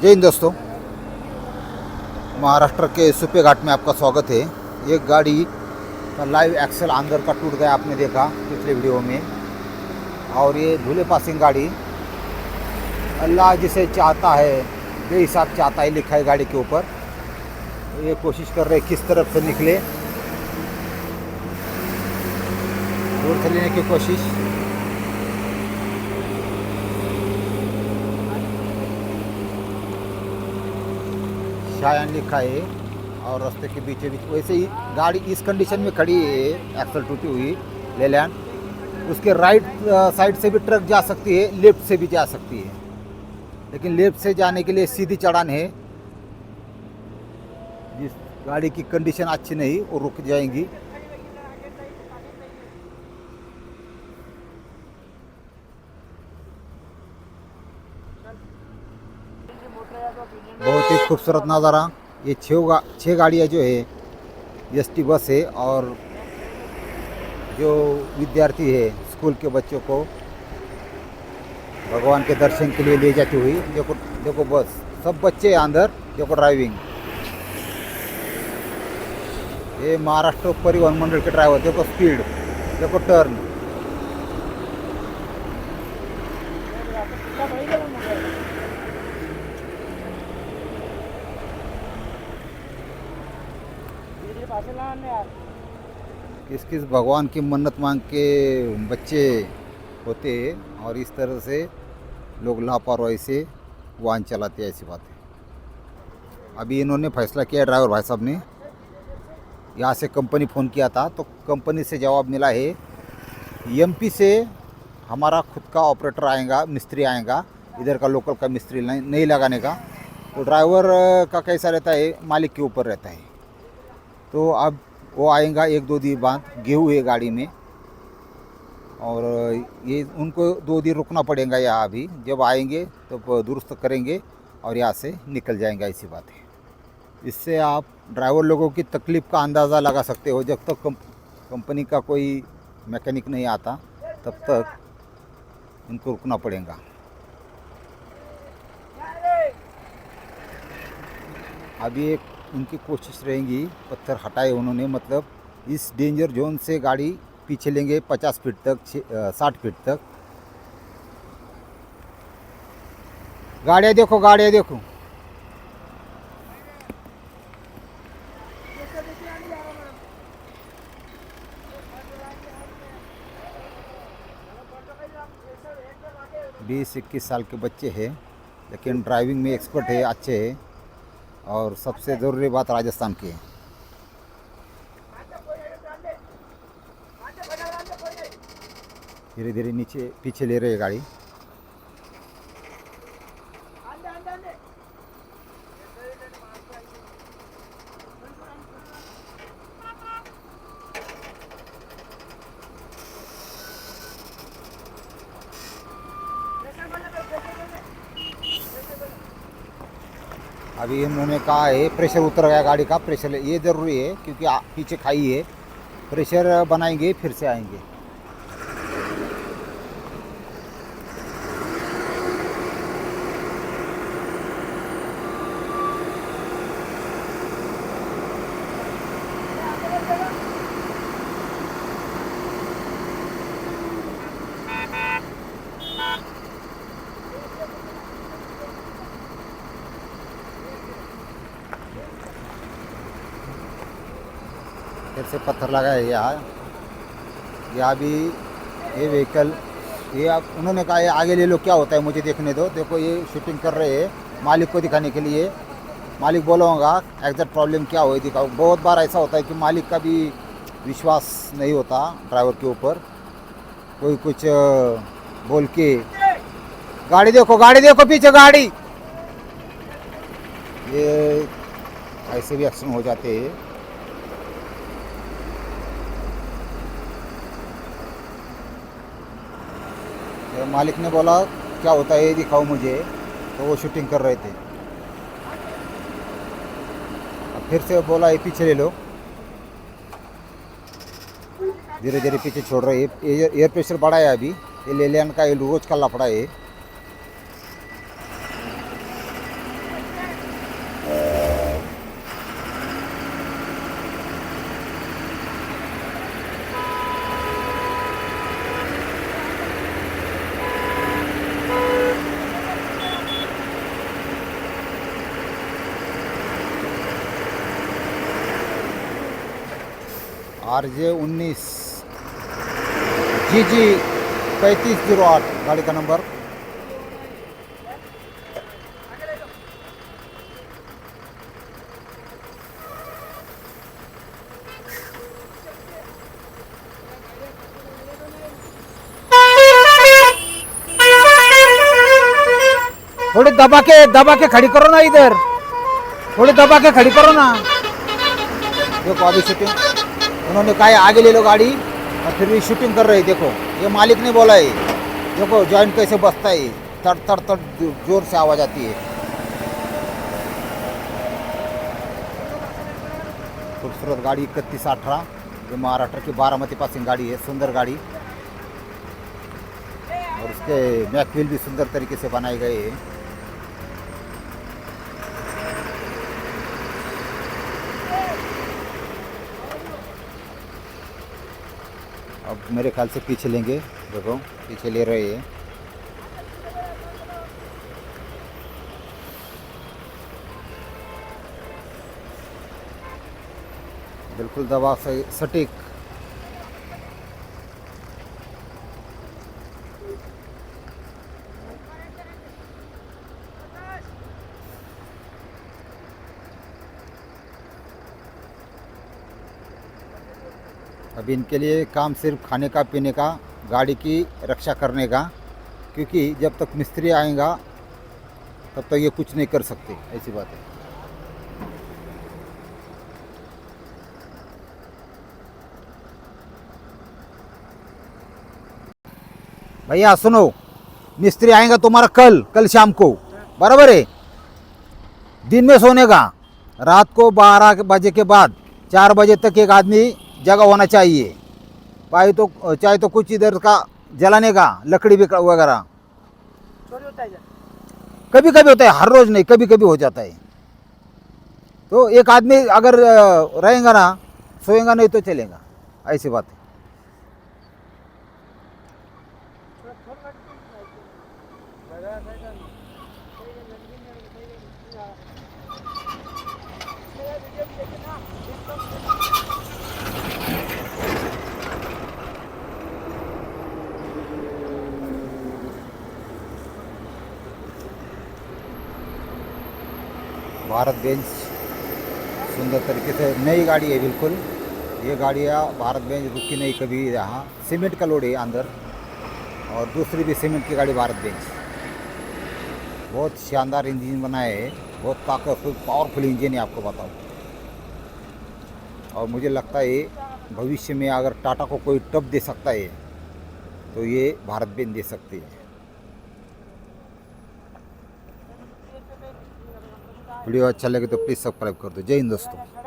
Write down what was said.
जय हिंद दोस्तों, महाराष्ट्र के सुपे घाट में आपका स्वागत है। एक गाड़ी का लाइव एक्सल अंदर का टूट गया, आपने देखा पिछले वीडियो में। और ये धूले पासिंग गाड़ी, अल्लाह जिसे चाहता है बेहिसाब चाहता है, लिखा है गाड़ी के ऊपर। ये कोशिश कर रहे किस तरफ से निकले, दूर से लेने की कोशिश। शायन लिखा है और रास्ते के बीच बीच। वैसे ही गाड़ी इस कंडीशन में खड़ी है, एक्सल टूटी हुई लेलैंड। उसके राइट साइड से भी ट्रक जा सकती है, लेफ्ट से भी जा सकती है, लेकिन लेफ्ट से जाने के लिए सीधी चढ़ान है। जिस गाड़ी की कंडीशन अच्छी नहीं वो रुक जाएंगी। बहुत ही खूबसूरत नज़ारा। ये छः गाड़ियाँ जो है एसटी बस है, और जो विद्यार्थी है स्कूल के बच्चों को भगवान के दर्शन के लिए ले जाती हुई। देखो देखो बस, सब बच्चे अंदर। देखो ड्राइविंग, ये महाराष्ट्र परिवहन मंडल के ड्राइवर। देखो स्पीड, देखो टर्न। किस किस भगवान की मन्नत मांग के बच्चे होते हैं, और इस तरह से लोग लापरवाही से वाहन चलाते हैं, ऐसी बात है। अभी इन्होंने फैसला किया, ड्राइवर भाई साहब ने, यहाँ से कंपनी फ़ोन किया था तो कंपनी से जवाब मिला है एमपी से हमारा खुद का ऑपरेटर आएगा, मिस्त्री आएगा, इधर का लोकल का मिस्त्री नहीं लगाने का। तो ड्राइवर का कैसा रहता है, मालिक के ऊपर रहता है। तो अब वो आएगा 1-2 दिन बाद। गेहूँ है गाड़ी में, और ये उनको 2 दिन रुकना पड़ेगा यहाँ। अभी जब आएंगे तो दुरुस्त करेंगे और यहाँ से निकल जाएंगे, ऐसी बात है। इससे आप ड्राइवर लोगों की तकलीफ़ का अंदाज़ा लगा सकते हो। जब तक कंपनी का कोई मैकेनिक नहीं आता तब तक इनको रुकना पड़ेगा। अभी एक उनकी कोशिश रहेगी, पत्थर हटाए उन्होंने, मतलब इस डेंजर जोन से गाड़ी पीछे लेंगे 50 फीट तक, 60 फीट तक। गाड़ियाँ देखो, गाड़ियाँ देखो। बीस 21 साल के बच्चे हैं, लेकिन ड्राइविंग में एक्सपर्ट है, अच्छे हैं। और सबसे ज़रूरी बात राजस्थान की है। धीरे धीरे नीचे पीछे ले रहे हैं गाड़ी। अभी इन्होंने कहा है प्रेशर उतर गया गाड़ी का। प्रेशर ये ज़रूरी है क्योंकि पीछे खाई है। प्रेशर बनाएंगे फिर से आएंगे। फिर से पत्थर लगा है यहाँ भी। ये व्हीकल, ये आप उन्होंने कहा है आगे ले लो, क्या होता है मुझे देखने दो। देखो ये शूटिंग कर रहे हैं मालिक को दिखाने के लिए। मालिक बोलूँगा एग्जैक्ट प्रॉब्लम क्या हो दिखाओ। बहुत बार ऐसा होता है कि मालिक का भी विश्वास नहीं होता ड्राइवर के ऊपर, कोई कुछ बोल के। गाड़ी देखो, गाड़ी देखो, पीछे गाड़ी। ये ऐसे भी एक्सीडेंट हो जाते हैं। मालिक ने बोला क्या होता है ये दिखाओ मुझे, तो वो शूटिंग कर रहे थे। अब फिर से बोला ये पीछे ले लो। धीरे धीरे पीछे छोड़ रहे हैं। एयर प्रेशर बढ़ा है अभी। ये लेलैंड का ये रोज का लफड़ा है। RJ19 GG 3508 गाड़ी का नंबर। थोड़ी दबा के खड़ी करो ना इधर, थोड़ी दबा के खड़ी करो ना। देखो अभी शूटिंग उन्होंने कहा है आगे ले लो गाड़ी, और फिर भी शूटिंग कर रहे। देखो ये मालिक ने बोला है, देखो जॉइंट कैसे बसता है, तड़ तड़ तड़ जोर से आवाज़ आती है। खूबसूरत गाड़ी 3118, जो महाराष्ट्र की बारामती पासिंग गाड़ी है, सुंदर गाड़ी। और उसके मैकव्हील भी सुंदर तरीके से बनाए गए हैं। अब मेरे ख्याल से पीछे लेंगे, देखो पीछे ले रहे हैं। बिल्कुल दबा से सटीक। अब इनके लिए काम सिर्फ खाने का, पीने का, गाड़ी की रक्षा करने का, क्योंकि जब तक मिस्त्री आएगा तब तक ये कुछ नहीं कर सकते, ऐसी बात है। भैया सुनो, मिस्त्री आएगा तुम्हारा कल शाम को, बराबर है। दिन में सोने का, रात को 12 बजे के बाद 4 बजे तक एक आदमी जगह होना चाहिए। चाहे तो कुछ इधर का जलाने का, लकड़ी भी वगैरह। कभी कभी होता है, हर रोज नहीं, कभी कभी हो जाता है। तो एक आदमी अगर रहेगा ना, सोएगा नहीं तो चलेगा, ऐसी बात है। भारत बेंच सुंदर तरीके से, नई गाड़ी है बिल्कुल। ये गाड़ियाँ भारत बेंच रुकी नहीं कभी यहाँ। सीमेंट का लोड है अंदर, और दूसरी भी सीमेंट की गाड़ी भारत बेंच। बहुत शानदार इंजन बनाए है, बहुत ताकतवर पावरफुल इंजन है, आपको बताऊँ। और मुझे लगता है भविष्य में अगर टाटा को कोई टप दे सकता है तो ये भारत बेंच दे सकती है। वीडियो अच्छा लगे तो प्लीज़ सब्सक्राइब कर दो। जय हिंद दोस्तों।